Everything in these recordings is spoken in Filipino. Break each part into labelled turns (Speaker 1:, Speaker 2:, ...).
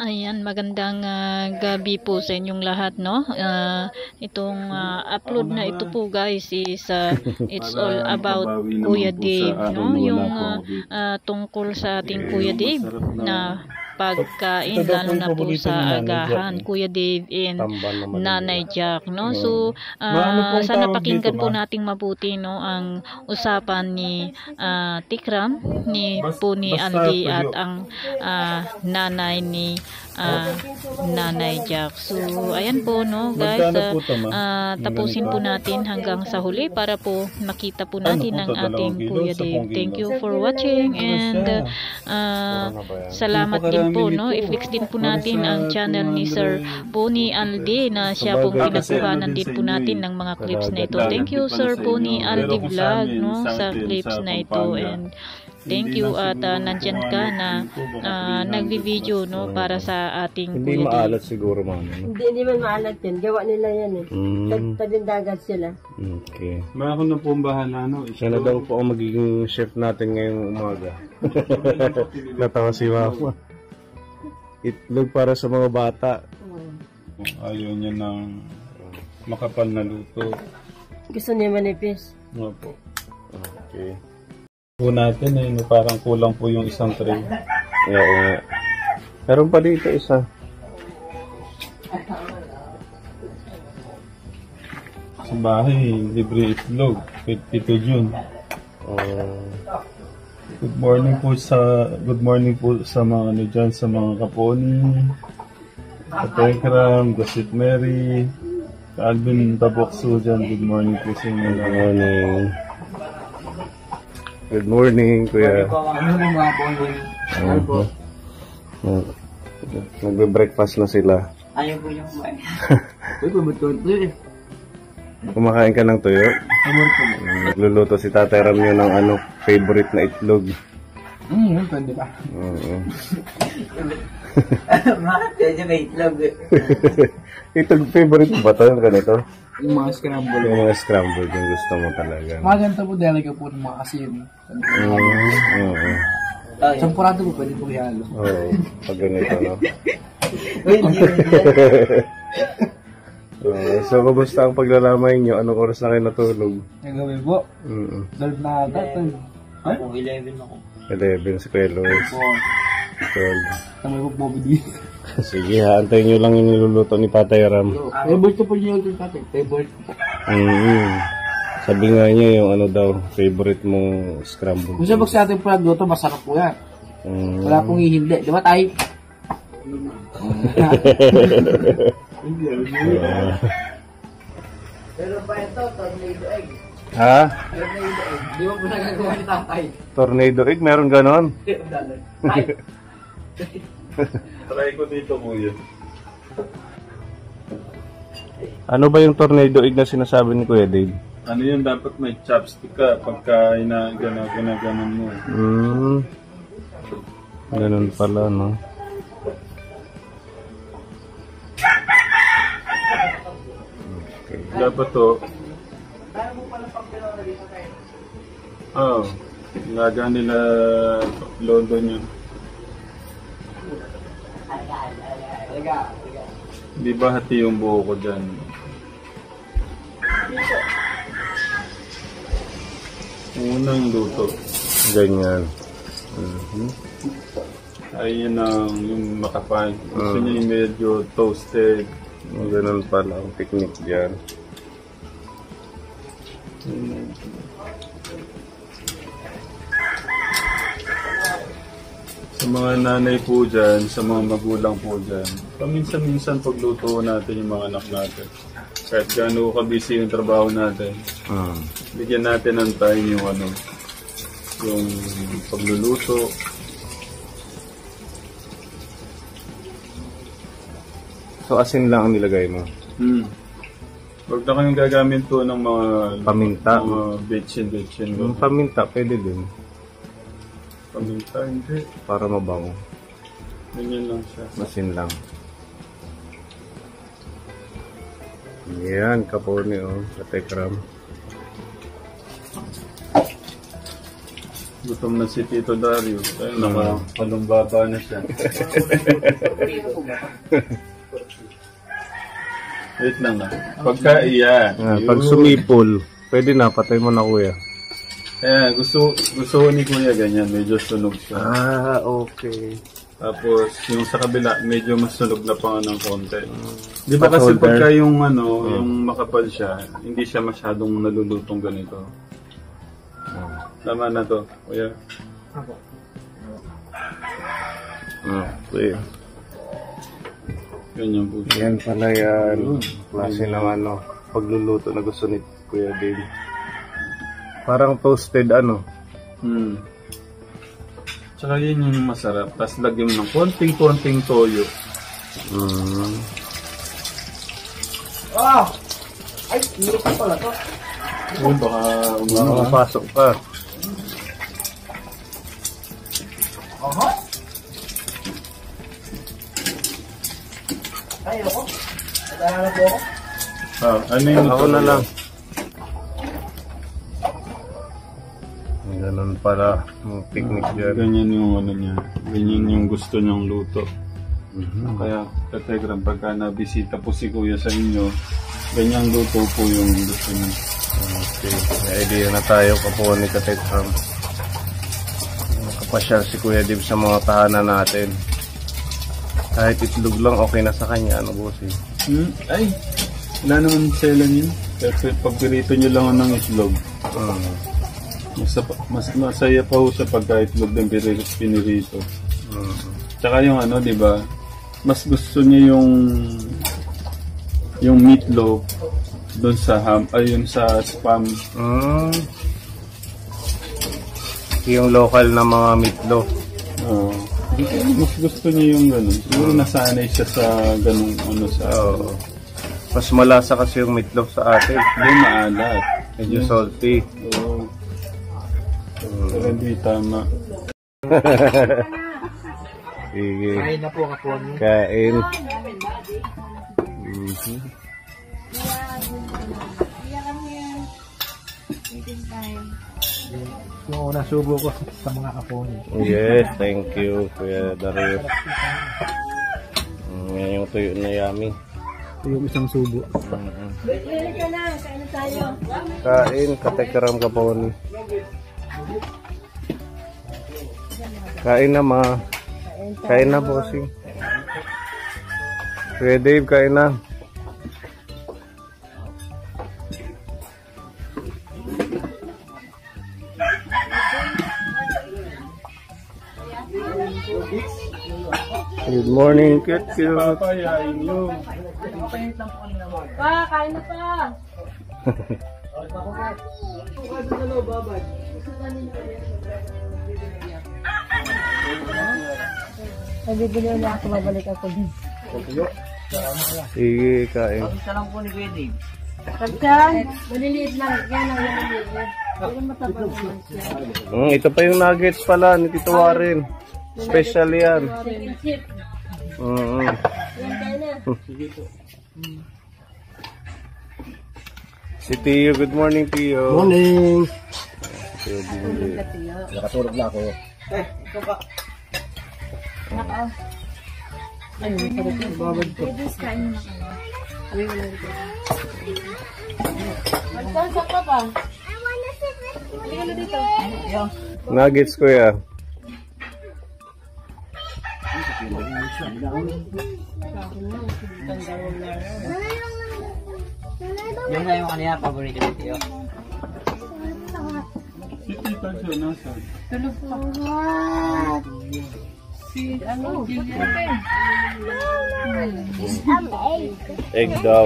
Speaker 1: Ayan, magandang gabi po sa inyong lahat, no? Itong upload na ito po guys is it's all about Kuya Dave, no? Yung tungkol sa ating Kuya Dave na pagkain, lalo na po sa agahan, Kuya Dave and Nanay Jack, no? So, sana pakinggan po nating mabuti, no, ang usapan ni Tikram, ni Aldi at ang nanay ni Nanay Jack. So, ayan po, no, guys, tapusin po natin hanggang sa huli para po makita po natin ang ating Kuya Dave. Thank you for watching and salamat din po, no. I-flex din po natin ang channel ni Sir Pony Aldi na siya pong pinagkuhanan din po natin ng mga clips na ito. Thank you Sir Pony Aldi Vlog, no, sa clips na ito, and thank you at nandyan ka na nagvi-video, no, para sa ating
Speaker 2: hindi
Speaker 1: Kuya
Speaker 2: maalat
Speaker 1: Dave.
Speaker 2: siguro, ma'am.
Speaker 3: Hindi man maalat yan. Gawa nila yan eh. Tabing dagat sila.
Speaker 2: Okay.
Speaker 4: Ako na po ang bahala, no?
Speaker 2: Siya na daw po ang magiging chef natin ngayong umaga. Natawa si Mama. Itlog para sa mga bata.
Speaker 4: Ayaw niya ng makapal na luto.
Speaker 3: Gusto niya manipis.
Speaker 4: Nga po. Okay. Po natin eh, no, parang kulang po yung isang tray.
Speaker 2: Oo. Meron pa dito isa.
Speaker 4: Sa bahay, libre itlog. Tito Jun. Good morning po sa mga ano dyan, sa mga kaponi, Katekram, Gossip Mary, Alvin Tabokso dyan. Good morning po sa inyo.
Speaker 2: Good morning. Good morning, Kuya. Nagbe-breakfast na sila.
Speaker 3: Ayaw po yung kumain.
Speaker 2: Kumakain ka ng tuyo? Nagluluto si Tatay Ram yun ng ano, favorite na itlog.
Speaker 3: Pwede ba?
Speaker 2: Oo.
Speaker 3: Bakit pwede ba itlog?
Speaker 2: Itlog favorite mo ba ito? Yung ganito?
Speaker 3: Yung mga scramble.
Speaker 2: Yung mga scrambled yung gusto mo talaga.
Speaker 3: Mga ganito po, dalaga po ng mga asin.
Speaker 2: Oo.
Speaker 3: Sampurado po, pwede po ihalo.
Speaker 2: Oo. Pag ganito, no? So, kumusta ang paglalamay nyo? Anong oras na kayo natulog?
Speaker 3: Yung gabi po, 12 na ata.
Speaker 5: Ako, 11 ako.
Speaker 2: 11 si Kuya Lois. 12.
Speaker 3: Tama po Bobby dito.
Speaker 2: Sige ha, antayin nyo lang yung niluluto ni Tatay Ram.
Speaker 3: Favorite ko po niyo yung tatay. Favorite ko po.
Speaker 2: Sabi nga niya yung ano daw, favorite mong scramble.
Speaker 3: Kung sabag sa ating pagluto, masarap po yan. Wala pong ihindi. Di ba tayo? Pero pa ito, tornado egg.
Speaker 2: Ha?
Speaker 3: Tornado egg. Di ba po nagagawa ni tatay?
Speaker 2: Tornado egg? Meron ganon?
Speaker 4: Try ko dito, kuya.
Speaker 2: Ano ba yung tornado egg na sinasabi ni Kuya Dave?
Speaker 4: Ano yun, dapat may chopstick ka pagka gana-ganon mo.
Speaker 2: Ganon pala, no?
Speaker 4: Dapat to. Laga nila London yun. Di ba hati yung buho ko dyan? Unang luto.
Speaker 2: Ganyan.
Speaker 4: Ayun ang yung makapain. Gusto niya yung medyo toasted.
Speaker 2: Ganon pala ang technique dyan.
Speaker 4: Sa mga nanay po dyan, sa mga magulang po dyan, paminsan-minsan pagluto natin yung mga anak natin. Kahit gaano ka-busy yung trabaho natin, bigyan natin ng time yung ano, yung pagluluto.
Speaker 2: So, asin lang ang nilagay mo?
Speaker 4: Huwag na kayong gagamit po ng mga
Speaker 2: paminta.
Speaker 4: Mga bitchin.
Speaker 2: Yung paminta, pwede din.
Speaker 4: Paminta, hindi.
Speaker 2: Para mabango.
Speaker 4: Ganyan lang siya.
Speaker 2: Asin lang. Yan, kapone, oh. Katekram.
Speaker 4: Gutom na si Tito Darius. Ayun, nakapalumbaba na siya. Wait lang na. Pagka, yeah.
Speaker 2: Pag sumipol, pwede na, patay mo na kuya.
Speaker 4: Ayan, gusto ko ni Kuya ganyan, medyo sunog siya.
Speaker 2: Okay.
Speaker 4: Tapos, yung sa kabila, medyo mas sunog na pa ng konti. Di ba kasi pagka yung yung makapal siya, hindi siya masyadong nalulutong ganito. Tama na to, Kuya.
Speaker 2: Okay.
Speaker 4: Ganyan po siya.
Speaker 2: Yan pala yan. Klase ng pagluluto na gusto ni Kuya Dave. Parang toasted
Speaker 4: Tsaka yun yung masarap. Tapos lagyan mo ng konting-konting toyo.
Speaker 3: Ay, hindi pa pala to.
Speaker 4: Uy, baka
Speaker 2: Makakapasok ka.
Speaker 3: Aha. Ay, ako. Nagkahanap po ako.
Speaker 4: ano yung
Speaker 2: Ako na lang. Ganun para yung picnic dyan.
Speaker 4: Ganyan yung niya. Ganyan yung gusto niyang luto. Kaya, Kategram, pagka nabisita po si Kuya sa inyo, ganyang luto po yung gusto niya.
Speaker 2: Okay. May idea na tayo po ni Katekram. Nakapasyal si Kuya Dave sa mga tahanan natin. Kahit itlog lang, okay na sa kanya. Ano po siya?
Speaker 4: Ay, wala naman selan yun. Kasi pag pirito nyo lang ng itlog, mas masaya pa ho sa pagka-itlog ng pinirito. Tsaka yung di ba, mas gusto niya yung meatloaf doon sa ham, ayun sa spam.
Speaker 2: Yung local na mga meatloaf.
Speaker 4: Mas gusto niya yung gano'n. Siguro nasanay siya sa ganung sa...
Speaker 2: Mas malasa kasi yung meatloaf sa atin.
Speaker 4: Hindi maalat.
Speaker 2: Medyo salty.
Speaker 4: Oo. Pero hindi tama.
Speaker 2: Sige.
Speaker 3: Kain na po ako.
Speaker 2: Kain.
Speaker 3: Yung unang subo ko sa mga apo niyo.
Speaker 2: Yes, thank you, Kuya Darius. Yan yung tuyo na yummy.
Speaker 3: Yung isang subo.
Speaker 2: Kain, Katekram Kaponi. Kain na ma. Kain na, bossing. Kuya Dave, kain na. Good morning, Ketchup.
Speaker 4: Papayain nyo.
Speaker 1: Pa, kain na pa. Nabibili ulit ako, babalik ako din.
Speaker 2: Sige, kain.
Speaker 5: Isa lang po ni Kuya Dave.
Speaker 1: Pagkan, maliliit lang. Yan lang yung maliliit. Pero matapang naman siya.
Speaker 2: Ito pa yung nuggets pala ni Tito Warren. Special yan.
Speaker 1: Chip. Yan kain na.
Speaker 2: Si Tio, good morning Tio.
Speaker 3: Morning.
Speaker 2: Tio, Bindi.
Speaker 3: Nakatulog na ako. Babad ko.
Speaker 1: Magsasak ka pa. Hindi ka na dito.
Speaker 2: Nuggets kuya.
Speaker 5: Yung na yung kanina, paborito ni Tio.
Speaker 4: Si Tita siya, nasa?
Speaker 1: Tulog pa. Si ano?
Speaker 2: Egg daw.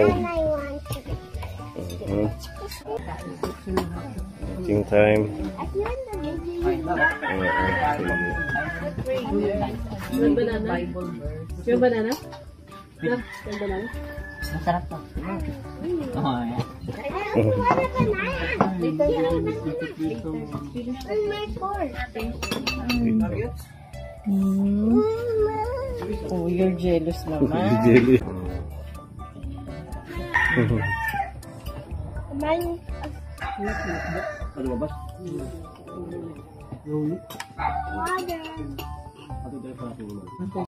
Speaker 2: Eating time.
Speaker 1: Yung banana? Yung banana? Yung banana?
Speaker 5: Masarap to. Oo, yan.
Speaker 1: Oh, you're jealous naman.
Speaker 2: Jelly.
Speaker 3: Water.